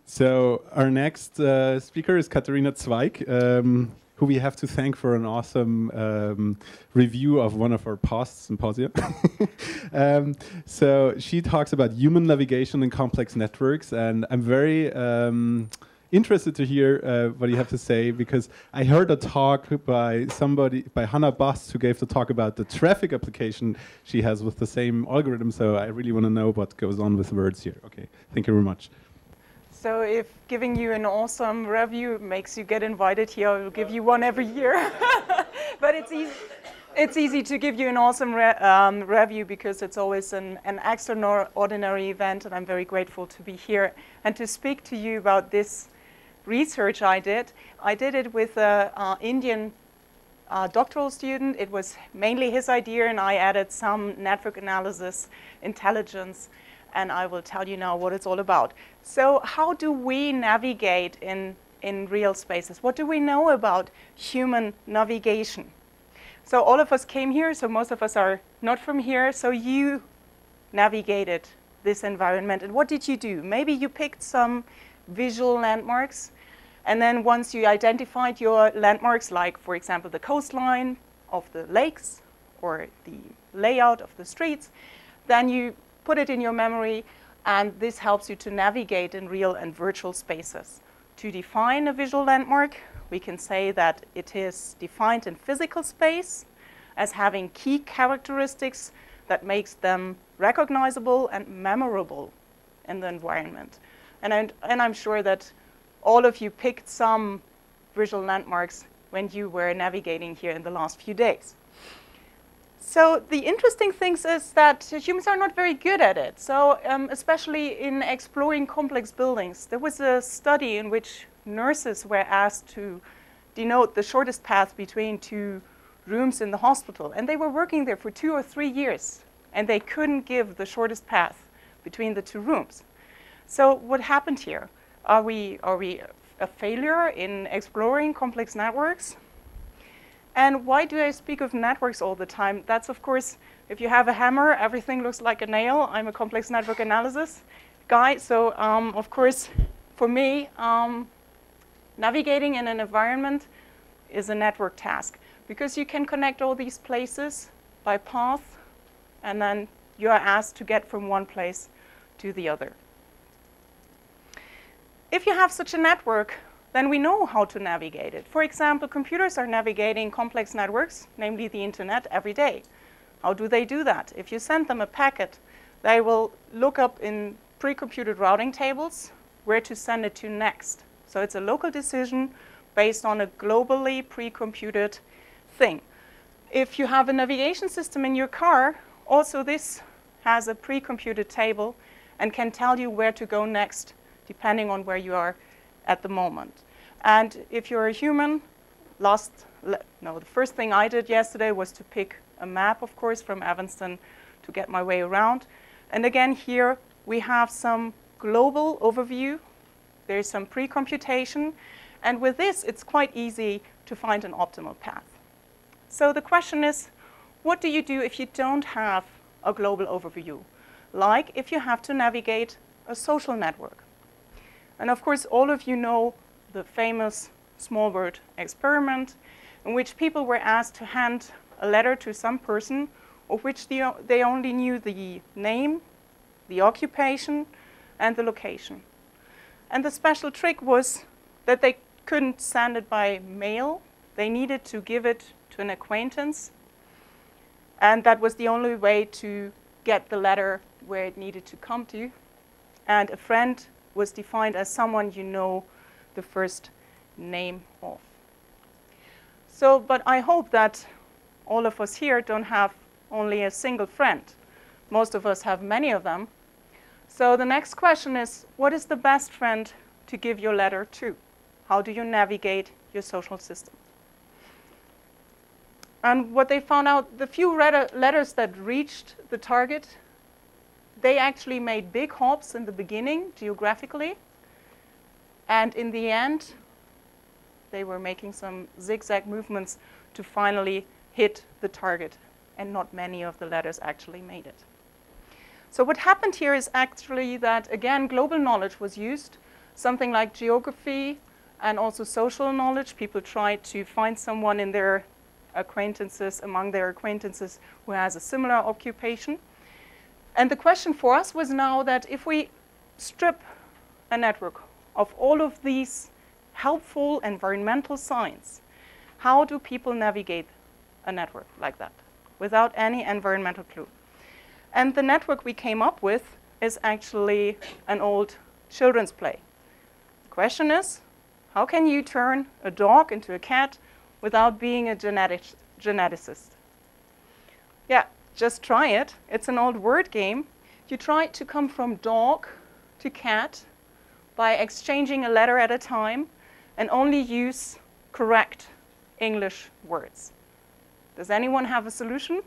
So our next speaker is Katharina Zweig, who we have to thank for an awesome review of one of our past symposia. So she talks about human navigation in complex networks, and I'm very interested to hear what you have to say, because I heard a talk by Hannah Bast, who gave the talk about the traffic application she has with the same algorithm. So I really want to know what goes on with words here. Okay, thank you very much. So if giving you an awesome review makes you get invited here, I will give you one every year. But it's easy to give you an awesome review because it's always an extraordinary event, and I'm very grateful to be here and to speak to you about this research I did. I did it with an Indian doctoral student. It was mainly his idea, and I added some network analysis intelligence, and I will tell you now what it's all about. So how do we navigate in real spaces? What do we know about human navigation? So all of us came here, so most of us are not from here, so you navigated this environment. And what did you do? Maybe you picked some visual landmarks, and then once you identified your landmarks, like, for example, the coastline of the lakes or the layout of the streets, then you put it in your memory, and this helps you to navigate in real and virtual spaces. To define a visual landmark, we can say that it is defined in physical space as having key characteristics that makes them recognizable and memorable in the environment. And I'm sure that all of you picked some visual landmarks when you were navigating here in the last few days. So the interesting thing is that humans are not very good at it. So especially in exploring complex buildings, there was a study in which nurses were asked to denote the shortest path between two rooms in the hospital. And they were working there for 2 or 3 years, and they couldn't give the shortest path between the two rooms. So what happened here? Are we a failure in exploring complex networks? And why do I speak of networks all the time? That's, of course, if you have a hammer, everything looks like a nail. I'm a complex network analysis guy. So, of course, for me, navigating in an environment is a network task, because you can connect all these places by path, and then you are asked to get from one place to the other. If you have such a network, then we know how to navigate it. For example, computers are navigating complex networks, namely the internet, every day. How do they do that? If you send them a packet, they will look up in pre-computed routing tables where to send it to next. So it's a local decision based on a globally pre-computed thing. If you have a navigation system in your car, also this has a pre-computed table and can tell you where to go next, depending on where you are at the moment. And if you're a human, the first thing I did yesterday was to pick a map, of course, from Evanston to get my way around. And again, here we have some global overview. There's some pre-computation. And with this, it's quite easy to find an optimal path. So the question is, what do you do if you don't have a global overview? Like if you have to navigate a social network. And of course, all of you know the famous small word experiment, in which people were asked to hand a letter to some person of which they only knew the name, the occupation, and the location. And the special trick was that they couldn't send it by mail. They needed to give it to an acquaintance. And that was the only way to get the letter where it needed to come to. And a friend was defined as someone you know the first name of. So, but I hope that all of us here don't have only a single friend. Most of us have many of them. So the next question is, what is the best friend to give your letter to? How do you navigate your social system? And what they found out, the few letters that reached the target, they actually made big hops in the beginning, geographically. And in the end, they were making some zigzag movements to finally hit the target. And not many of the letters actually made it. So what happened here is actually that, again, global knowledge was used. something like geography and also social knowledge. People try to find someone in their acquaintances, among their acquaintances, who has a similar occupation. And the question for us was now that if we strip a network of all of these helpful environmental signs, how do people navigate a network like that without any environmental clue? And the network we came up with is actually an old children's play. The question is, how can you turn a dog into a cat without being a geneticist? Yeah, just try it. It's an old word game. You try to come from dog to cat by exchanging a letter at a time and only use correct English words. Does anyone have a solution?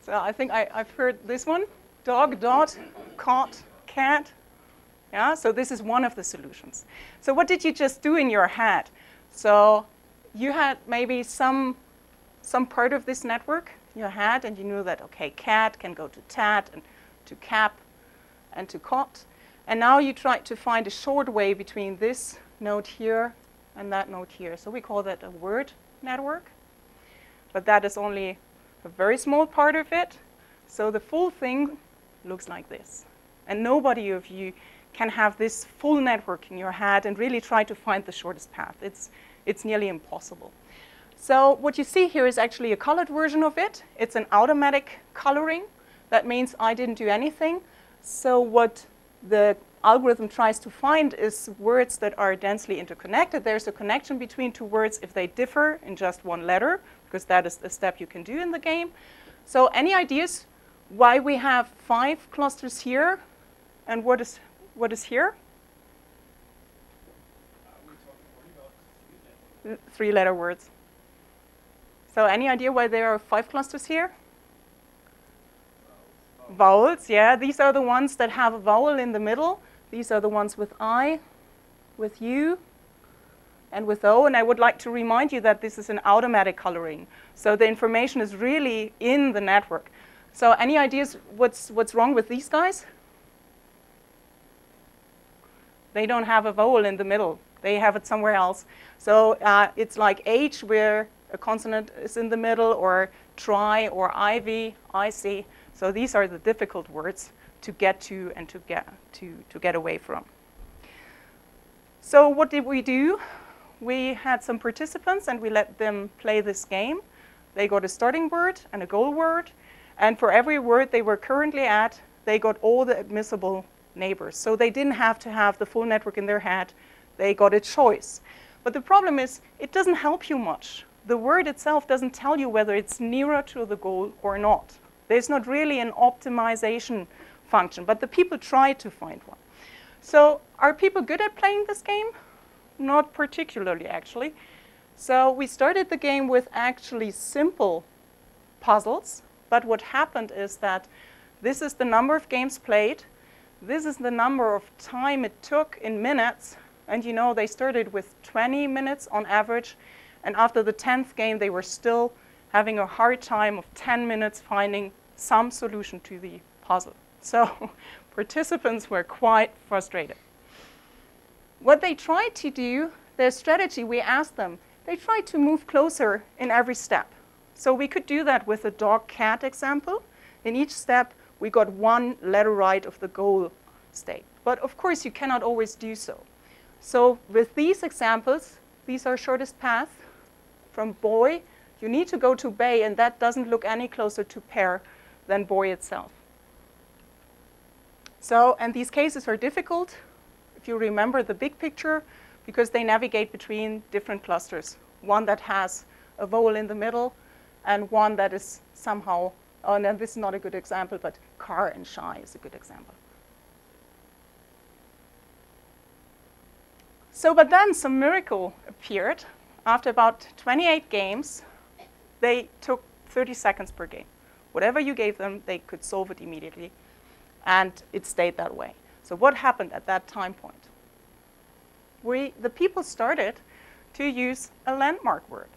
So I think I've heard this one. Dog, dot, caught, cat. Yeah, so this is one of the solutions. So what did you just do in your head? So you had maybe some part of this network in your head, and you knew that, okay, cat can go to tat, and to cap, and to cot. And now you try to find a short way between this node here and that node here. So we call that a word network. But that is only a very small part of it. So the full thing looks like this. And nobody of you can have this full network in your head and really try to find the shortest path. It's nearly impossible. So what you see here is actually a colored version of it. It's an automatic coloring. That means I didn't do anything. So what the algorithm tries to find is words that are densely interconnected. There's a connection between two words if they differ in just one letter, because that is the step you can do in the game. So any ideas why we have 5 clusters here and what is here? 3-letter words. So any idea why there are 5 clusters here? Vowels, yeah. These are the ones that have a vowel in the middle. These are the ones with I, with U, and with O. And I would like to remind you that this is an automatic coloring. So the information is really in the network. So any ideas what's wrong with these guys? They don't have a vowel in the middle. They have it somewhere else. So it's like H, where a consonant is in the middle, or tri, or IV, IC. So these are the difficult words to get to and to get away from. So what did we do? We had some participants and we let them play this game. They got a starting word and a goal word. And for every word they were currently at, they got all the admissible neighbors. So they didn't have to have the full network in their head. They got a choice. But the problem is, it doesn't help you much. The word itself doesn't tell you whether it's nearer to the goal or not. There's not really an optimization function, but the people try to find one. So are people good at playing this game? Not particularly, actually. So we started the game with actually simple puzzles, but what happened is that this is the number of games played. This is the number of time it took in minutes. And you know, they started with 20 minutes on average. And after the 10th game, they were still having a hard time of 10 minutes finding some solution to the puzzle. So participants were quite frustrated. What they tried to do, their strategy, we asked them, they tried to move closer in every step. So we could do that with a dog-cat example. In each step, we got 1 letter right of the goal state. But of course, you cannot always do so. So with these examples, these are shortest path. From boy, you need to go to bay, and that doesn't look any closer to pear than boy itself. So, and these cases are difficult, if you remember the big picture, because they navigate between different clusters. One that has a vowel in the middle, and one that is somehow, oh no, this is not a good example, but car and shy is a good example. So, but then some miracle appeared. After about 28 games, they took 30 seconds per game. Whatever you gave them, they could solve it immediately. And it stayed that way. So what happened at that time point? The people started to use a landmark word.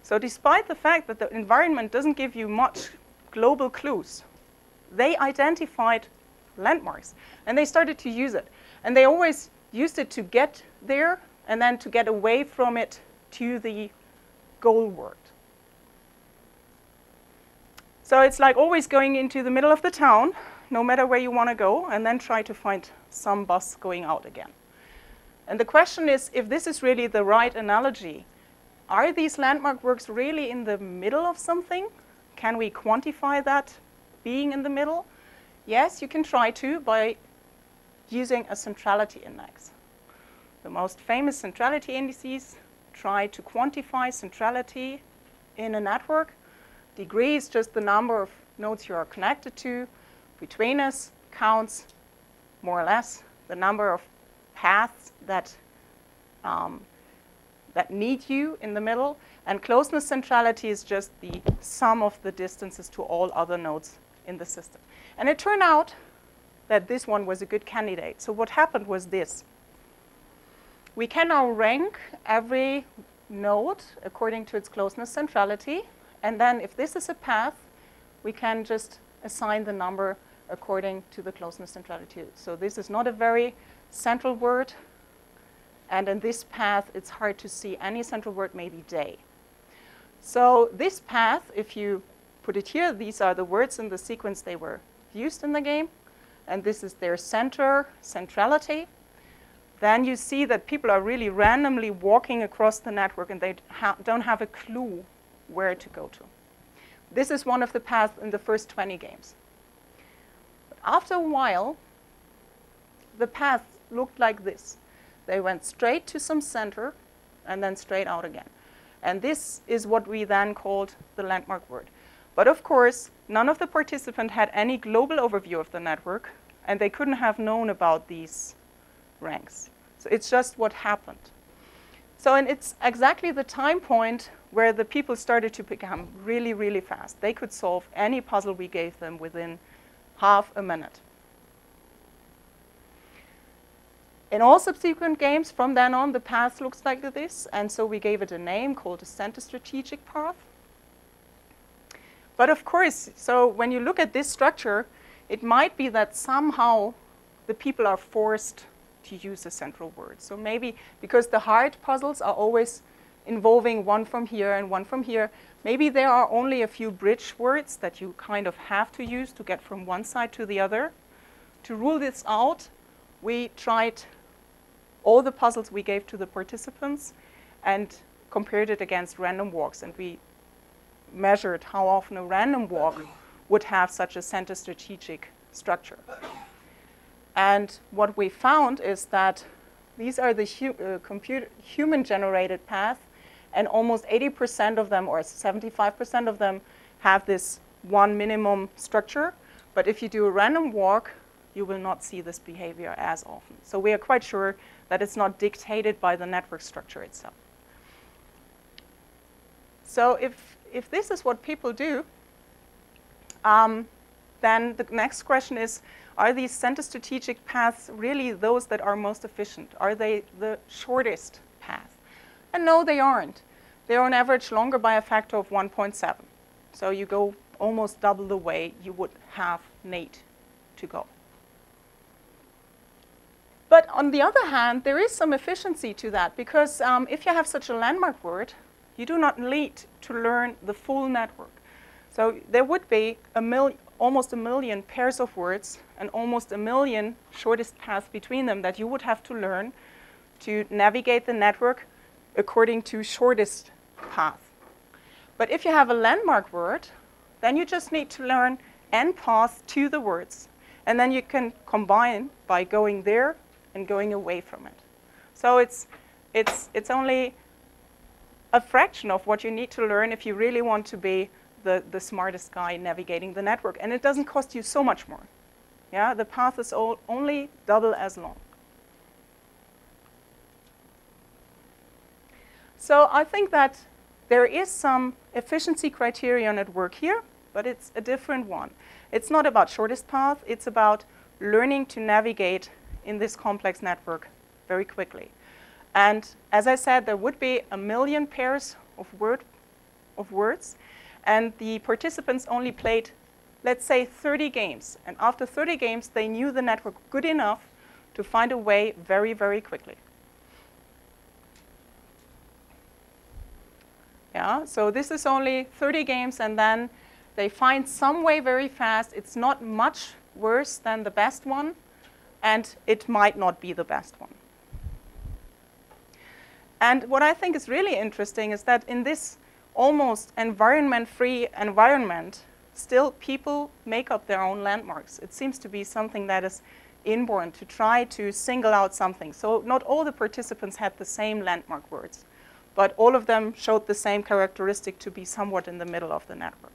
So despite the fact that the environment doesn't give you much global clues, they identified landmarks, and they started to use it. And they always used it to get there and then to get away from it to the goal word. So it's like always going into the middle of the town, no matter where you want to go, and then try to find some bus going out again. And the question is, if this is really the right analogy, are these landmark works really in the middle of something? Can we quantify that being in the middle? Yes, you can try to by using a centrality index. The most famous centrality indices try to quantify centrality in a network. Degree is just the number of nodes you are connected to. Betweenness counts more or less the number of paths that need you in the middle. And closeness centrality is just the sum of the distances to all other nodes in the system. And it turned out that this one was a good candidate. So what happened was this. We can now rank every node according to its closeness centrality. And then if this is a path, we can just assign the number according to the closeness centrality. So this is not a very central word. And in this path, it's hard to see any central word, maybe day. So this path, if you put it here, these are the words in the sequence they were used in the game. And this is their centrality. Then you see that people are really randomly walking across the network, and they don't have a clue where to go to. This is one of the paths in the first 20 games. But after a while, the path looked like this. They went straight to some center and then straight out again. And this is what we then called the landmark word. But of course, none of the participants had any global overview of the network, and they couldn't have known about these ranks. So it's just what happened. So and it's exactly the time point where the people started to become really, really fast. They could solve any puzzle we gave them within half a minute. In all subsequent games, from then on, the path looks like this. And so we gave it a name called a center strategic path. But of course, so when you look at this structure, it might be that somehow the people are forced to use a central word. So maybe because the hard puzzles are always involving one from here and one from here, maybe there are only a few bridge words that you kind of have to use to get from one side to the other. To rule this out, we tried all the puzzles we gave to the participants and compared it against random walks. And we measured how often a random walk would have such a center strategic structure. And what we found is that these are the human-generated paths, and almost 80% of them, or 75% of them, have this one minimum structure. But if you do a random walk, you will not see this behavior as often. So we are quite sure that it's not dictated by the network structure itself. So if this is what people do, then the next question is, are these center strategic paths really those that are most efficient? Are they the shortest path? And no, they aren't. They're on average longer by a factor of 1.7. So you go almost double the way you would have need to go. But on the other hand, there is some efficiency to that, because if you have such a landmark word, you do not need to learn the full network. So there would be almost a million pairs of words and almost a million shortest paths between them that you would have to learn to navigate the network according to shortest path. But if you have a landmark word, then you just need to learn n paths to the words. And then you can combine by going there and going away from it. So it's only a fraction of what you need to learn if you really want to be the smartest guy navigating the network. And it doesn't cost you so much more. Yeah, the path is only double as long. So I think that there is some efficiency criterion at work here, but it's a different one. It's not about shortest path. It's about learning to navigate in this complex network very quickly. And as I said, there would be a million pairs of word of words. And the participants only played, let's say, 30 games. And after 30 games, they knew the network good enough to find a way very, very quickly. Yeah, so this is only 30 games, and then they find some way very fast. It's not much worse than the best one, and it might not be the best one. And what I think is really interesting is that in this almost environment-free environment, still people make up their own landmarks. It seems to be something that is inborn, to try to single out something. So not all the participants had the same landmark words, but all of them showed the same characteristic to be somewhat in the middle of the network.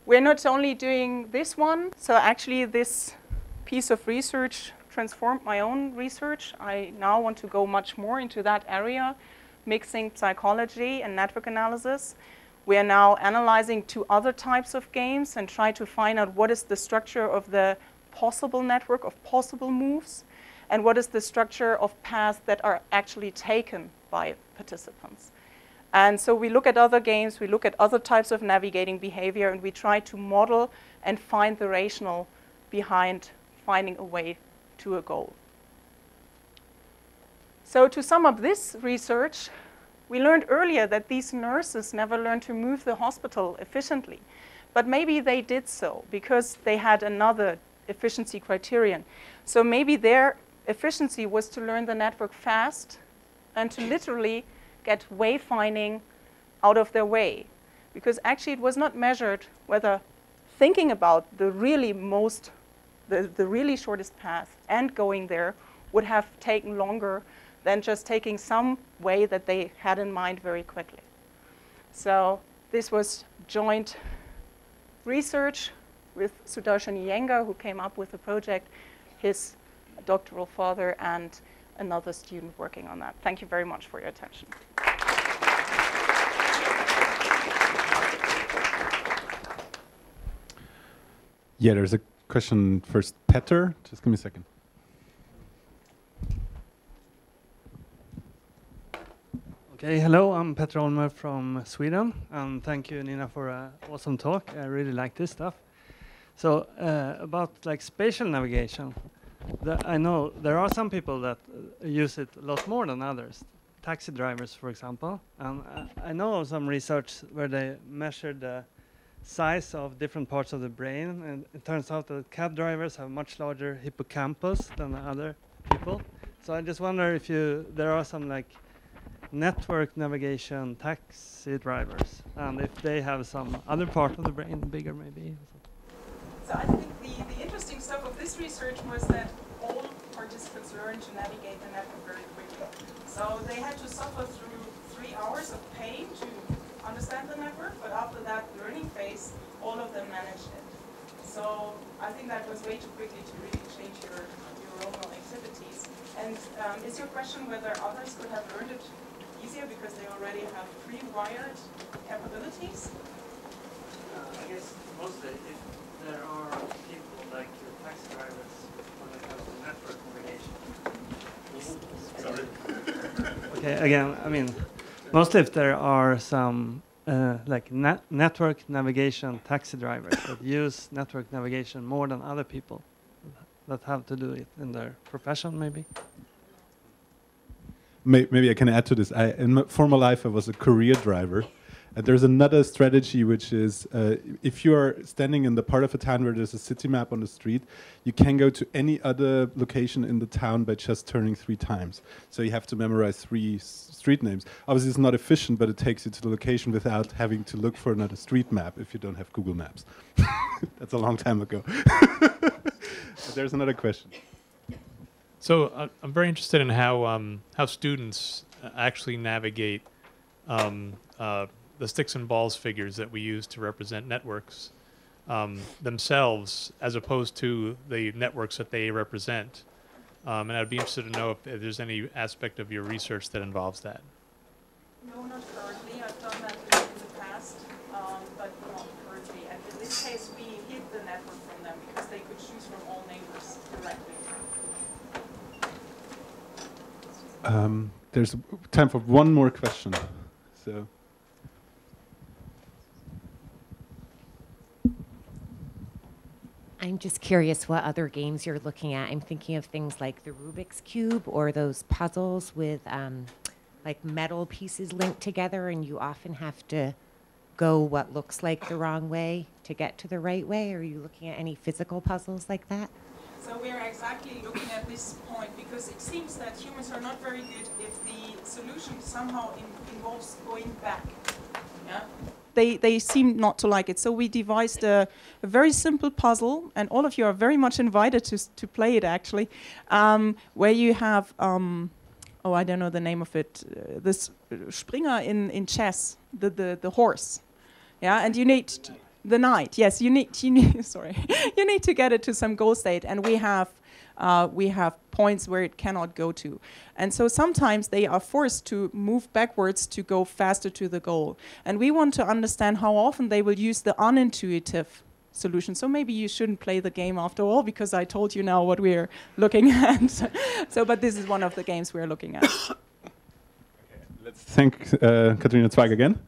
We're not only doing this one, so actually this piece of research transformed my own research. I now want to go much more into that area, mixing psychology and network analysis. We are now analyzing 2 other types of games and try to find out what is the structure of the possible network of possible moves, and what is the structure of paths that are actually taken by participants. And so we look at other games, we look at other types of navigating behavior, and we try to model and find the rationale behind finding a way to a goal. So to sum up this research, we learned earlier that these nurses never learned to move the hospital efficiently. But maybe they did so because they had another efficiency criterion. So maybe their efficiency was to learn the network fast and to literally get wayfinding out of their way. Because actually it was not measured whether thinking about the really shortest path and going there would have taken longer than just taking some way that they had in mind very quickly. So this was joint research with Sudarshan Iyengar, who came up with the project, his doctoral father, and another student working on that. Thank you very much for your attention. Yeah, there's a question first. Petter, just give me a second. Okay, hello, I'm Petter Olmer from Sweden, and thank you, Nina, for an awesome talk. I really like this stuff. So about like spatial navigation, I know there are some people that use it a lot more than others. Taxi drivers, for example. And I know of some research where they measured the size of different parts of the brain, and it turns out that cab drivers have much larger hippocampus than other people. So I just wonder if there are some like network navigation taxi drivers, and if they have some other part of the brain bigger maybe. So I think the interesting stuff of this research was that all participants learned to navigate the network very quickly. So they had to suffer through 3 hours of pain to understand the network, but after that learning phase, all of them managed it. So I think that was way too quickly to really change your neuronal activities. And is your question whether others could have learned it easier because they already have pre-wired capabilities? I guess mostly if there are people like taxi drivers when it comes to network navigation. Sorry. Okay, again, I mean, mostly if there are some like network navigation taxi drivers that use network navigation more than other people that have to do it in their profession, maybe. Maybe I can add to this. In my former life, I was a courier driver. And there's another strategy, which is if you are standing in the part of a town where there's a city map on the street, you can go to any other location in the town by just turning 3 times. So you have to memorize 3 street names. Obviously, it's not efficient, but it takes you to the location without having to look for another street map if you don't have Google Maps. That's a long time ago. There's another question. So I'm very interested in how students actually navigate the sticks and balls figures that we use to represent networks themselves, as opposed to the networks that they represent. And I'd be interested to know if there's any aspect of your research that involves that. No, not currently. I've done that in the past, but not currently. And in this case, we hid the network from them because they could choose from all neighbors directly. there's time for one more question. So. I'm just curious what other games you're looking at. I'm thinking of things like the Rubik's Cube or those puzzles with like metal pieces linked together, and you often have to go what looks like the wrong way to get to the right way. Are you looking at any physical puzzles like that? So we are exactly looking at this point because it seems that humans are not very good if the solution somehow involves going back. Yeah? They seem not to like it. So we devised a very simple puzzle, and all of you are very much invited to play it actually, where you have, oh, I don't know the name of it, this Springer in chess, the horse. Yeah, and you need the knight. Yes, you need sorry, you need to get it to some goal state, and we have points where it cannot go to. And so sometimes they are forced to move backwards to go faster to the goal. And we want to understand how often they will use the unintuitive solution. So maybe you shouldn't play the game after all, because I told you now what we're looking at. So, but this is one of the games we're looking at. Okay, let's thank Katrina Zweig again.